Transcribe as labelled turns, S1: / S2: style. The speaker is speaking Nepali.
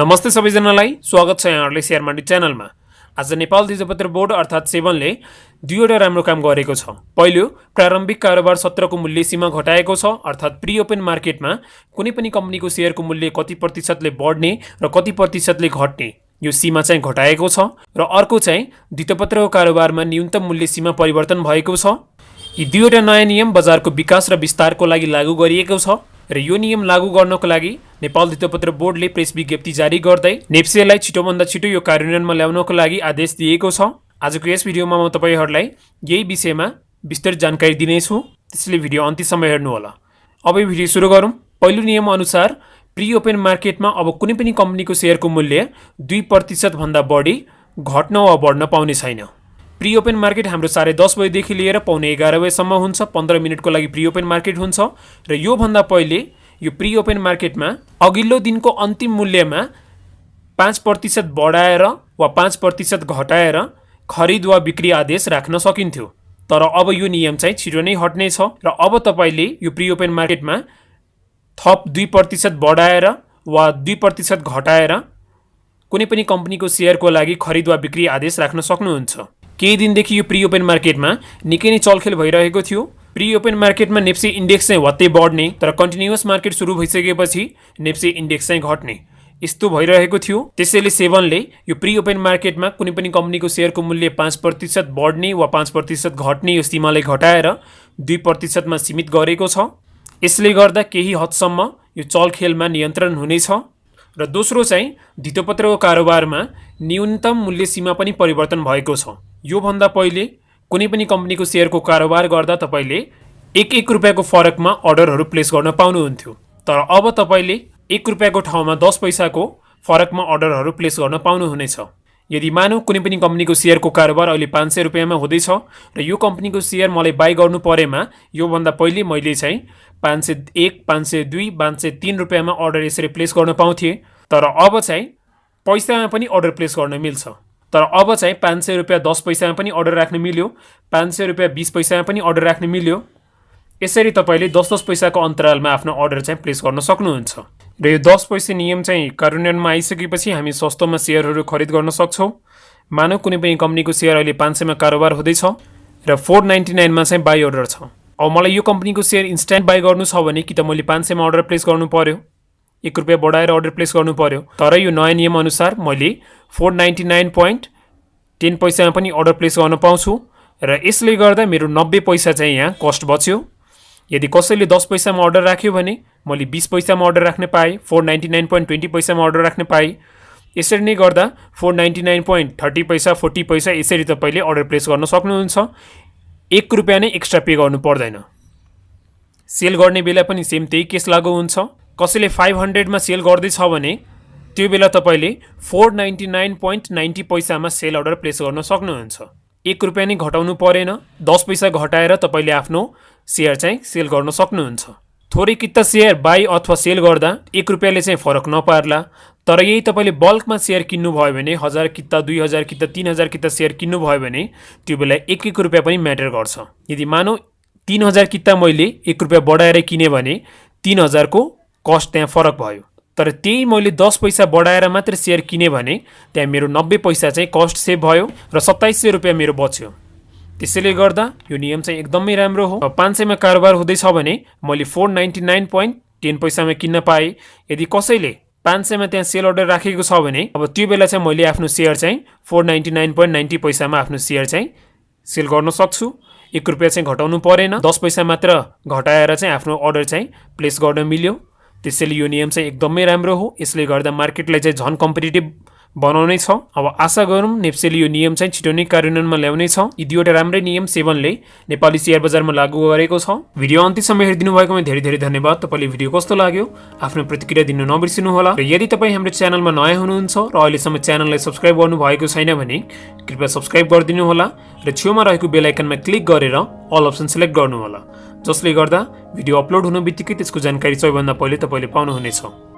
S1: नमस्ते सबैजनालाई स्वागत छ यहाँहरुले शेयरमान्डु च्यानलमा। आज नेपाल तिजपत्र बोर्ड अर्थात सेबनले दुईवटा राम्रो काम गरेको छ। पहिलो, प्रारम्भिक कारोबार सत्रको मूल्य सीमा घटाएको छ अर्थात प्रिओपेन मार्केटमा कुनै पनि कम्पनीको शेयरको मूल्य कति प्रतिशतले बढ्ने र कति प्रतिशतले घट्ने यो सीमा चाहिँ घटाएको छ र अर्को चाहिँ द्वितीयपत्रको कारोबारमा न्यूनतम मूल्य सीमा परिवर्तन भएको छ। यी दुईवटा नयाँ नियम बजारको विकास र विस्तारको लागि लागू गरिएको छ र यो नियम लागू गर्नको लागि नेपाल द्वितीयपत्र बोर्डले प्रेस विज्ञप्ति जारी गर्दै नेप्सेलाई छिटोभन्दा छिटो यो कार्यान्वयनमा ल्याउनको लागि आदेश दिएको छ। आजको यस भिडियोमा म तपाईहरुलाई यही विषयमा विस्तृत जानकारी दिनेछु, त्यसैले भिडियो अन्त्यसम्म हेर्नु होला। अब यो भिडियो सुरु गरौँ। पहिलो नियम अनुसार प्रिओपेन मार्केटमा अब कुनै पनि कम्पनीको शेयरको मूल्य 2% भन्दा बढी घट्न वा बढ्न पाउने छैन। प्रिओपेन मार्केट हाम्रो 10:30 बजेदेखि लिएर पौने 11 बजेसम्म हुन्छ। 15 मिनेटको लागि प्रिओपेन मार्केट हुन्छ र यो भन्दा पहिले यो प्रिओपेन मार्केटमा अघिल्लो दिनको अन्तिम मूल्यमा 5% बढाएर वा 5% घटाएर खरिद वा बिक्री आदेश राख्न सकिन्थ्यो। तर अब यो नियम चाहिँ छिटो नै हट्ने छ र अब तपाईले यो प्रिओपेन मार्केटमा थप 2% बढाएर वा 2% घटाएर कुनै पनि कम्पनीको शेयरको लागि खरिद वा बिक्री आदेश राख्न सक्नुहुन्छ। केही दिनदेखि यो प्रिओपेन मार्केटमा निकै नै चलखेल भइरहेको थियो। प्रिओपेन मार्केटमा नेप्से इन्डेक्स चाहिँ वात्तै बढ्ने तर कन्टिन्युअस मार्केट सुरु भइसकेपछि नेप्से इन्डेक्स चाहिँ घट्ने यस्तो भइरहेको थियो। त्यसैले सेबनले यो प्रिओपेन मार्केटमा कुनै पनि कम्पनीको शेयरको मूल्य 5% बढ्ने वा 5% घट्ने यो सीमालाई घटाएर 2% मा सीमित गरेको छ। यसले गर्दा केही हदसम्म यो चलखेलमा नियन्त्रण हुनेछ र दोस्रो चाहिँ द्वितीयपत्रको कारोबारमा न्यूनतम मूल्य सीमा पनि परिवर्तन भएको छ। यो भन्दा पहिले कुनै पनि कम्पनीको शेयरको कारोबार गर्दा तपाईले 1 रुपैयाँको फरकमा अर्डरहरू प्लेस गर्न पाउनुहुन्थ्यो, तर अब तपाईले 1 रुपैयाँको ठाउँमा 10 पैसाको फरकमा अर्डरहरू प्लेस गर्न पाउनुहुनेछ। यदि मानौ कुनै पनि कम्पनीको शेयरको कारोबार अहिले 500 रुपैयाँमा हुँदैछ र यो कम्पनीको शेयर मलाई बाइ गर्नु परेमा यो भन्दा पहिले मैले चाहिँ 501, 502, 503 रुपैयाँमा अर्डर यसरी प्लेस गर्न पाउँथे, तर अब चाहिँ पैसामा पनि अर्डर प्लेस गर्न मिल्छ। तर अब चाहिँ 500 रुपैयाँ 10 पैसामा पनि अर्डर राख्न मिल्यो, 500 रुपैयाँ 20 पैसामा पनि अर्डर राख्न मिल्यो। यसरी तपाईले 10-10 पैसाको अन्तरालमा आफ्नो अर्डर चाहिँ प्लेस गर्न सक्नुहुन्छ र यो 10 पैसा नियम चाहिँ कार्यान्वयनमा आइसकेपछि हामी सस्तोमा शेयरहरू खरिद गर्न सक्छौं। मानौ कुनै पनि कम्पनीको शेयर अहिले 500 मा कारोबार हुँदैछ र 499 मा चाहिँ बाइ अर्डर छ। अब मलाई यो कम्पनीको शेयर इन्स्ट्यान्ट बाइ गर्नु छ भने कि त मैले 500 मा अर्डर प्लेस गर्नु पर्यो, 1 रुपैयाँ बढाएर अर्डर प्लेस गर्नु पर्यो। तर यो नयाँ नियम अनुसार मैले 499.10 पैसामा पनि अर्डर प्लेस गर्न पाउँछु र यसले गर्दा मेरो 90 पैसा चाहिँ यहाँ कस्ट बच्यो। यदि कसैले 10 पैसामा अर्डर राख्यो भने मैले 20 पैसामा अर्डर राख्न पाएँ, 499.20 पैसामा अर्डर राख्न पाएँ। यसरी नै गर्दा 499.30 पैसा, 40 पैसा यसरी तपाईले अर्डर प्लेस गर्न सक्नुहुन्छ। 1 रुपैयाँ नै एक्स्ट्रा पे गर्नु पर्दैन। सेल गर्ने बेला पनि सेम त्यही केस लागू हुन्छ। कसैले 500 मा सेल गर्दै छ भने त्यो बेला तपाईले 499.90 पैसामा सेल अर्डर प्लेस गर्न सक्नुहुन्छ। 1 रुपैयाँ नै घटाउनु परेन, 10 पैसा घटाएर तपाईले आफ्नो शेयर चाहिँ सेल गर्न सक्नुहुन्छ। थोरै किता शेयर बाइ अथवा सेल गर्दा 1 रुपैयाँले चाहिँ फरक नपार्ला, तर यही तपाईले बल्कमा शेयर किन्नु भयो भने 1000 किता, 2000 किता, 3000 किता शेयर किन्नु भयो भने त्यो बेला 1 रुपैयाँ पनि म्याटर गर्छ। यदि मानौ 3000 किता मैले 1 रुपैयाँ बढाएर किने भने 3000 को कस्ट त्यहाँ फरक भयो, तर त्यही मैले 10 पैसा बढाएर मात्र शेयर किने भने त्यहाँ मेरो 90 पैसा चाहिँ कस्ट सेभ भयो र 2700 रुपैयाँ मेरो बच्यो। त्यसैले गर्दा यो नियम चाहिँ एकदमै राम्रो हो। 500 मा कारोबार हुँदैछ भने मैले 499.10 पैसामा किन्न पाएँ। यदि कसैले 500 मा त्यहाँ सेल अर्डर राखेको छ भने अब त्यो बेला चाहिँ मैले आफ्नो शेयर चाहिँ 499.90 पैसामा आफ्नो शेयर चाहिँ सेल गर्न सक्छु। 1 रुपैयाँ चाहिँ घटाउनु परेन, 10 पैसा मात्र घटाएर चाहिँ आफ्नो अर्डर चाहिँ प्लेस गर्न मिल्यो। त्यसैले यो नियम चाहिँ एकदमै राम्रो हो। यसले गर्दा मार्केटलाई चाहिँ झन कम्पिटिटिभ बनाउने छ। अब आशा गरौँ नेप्सेले यो नियम चाहिँ छिटो नै कार्यान्वयनमा ल्याउने छ। यी दुईवटा राम्रै नियम सेबनले नेपाली शेयर बजारमा लागू गरेको छ। भिडियो अन्त्यसम्म हेरिदिनु भएकोमा धेरै धेरै धन्यवाद। तपाईले भिडियो कस्तो लाग्यो आफ्नो प्रतिक्रिया दिन नबिर्सिनु होला र यदि तपाई हाम्रो च्यानलमा नयाँ हुनुहुन्छ र अहिलेसम्म च्यानललाई सब्स्क्राइब गर्नु भएको छैन भने कृपया सब्स्क्राइब गरिदिनु होला र छेउमा रहेको बेल आइकनमा क्लिक गरेर अल अप्सन सिलेक्ट गर्नु होला, जसले गर्दा भिडियो अपलोड हुनु बित्तिकै त्यसको जानकारी सबैभन्दा पहिले तपाईले पाउनुहुनेछ।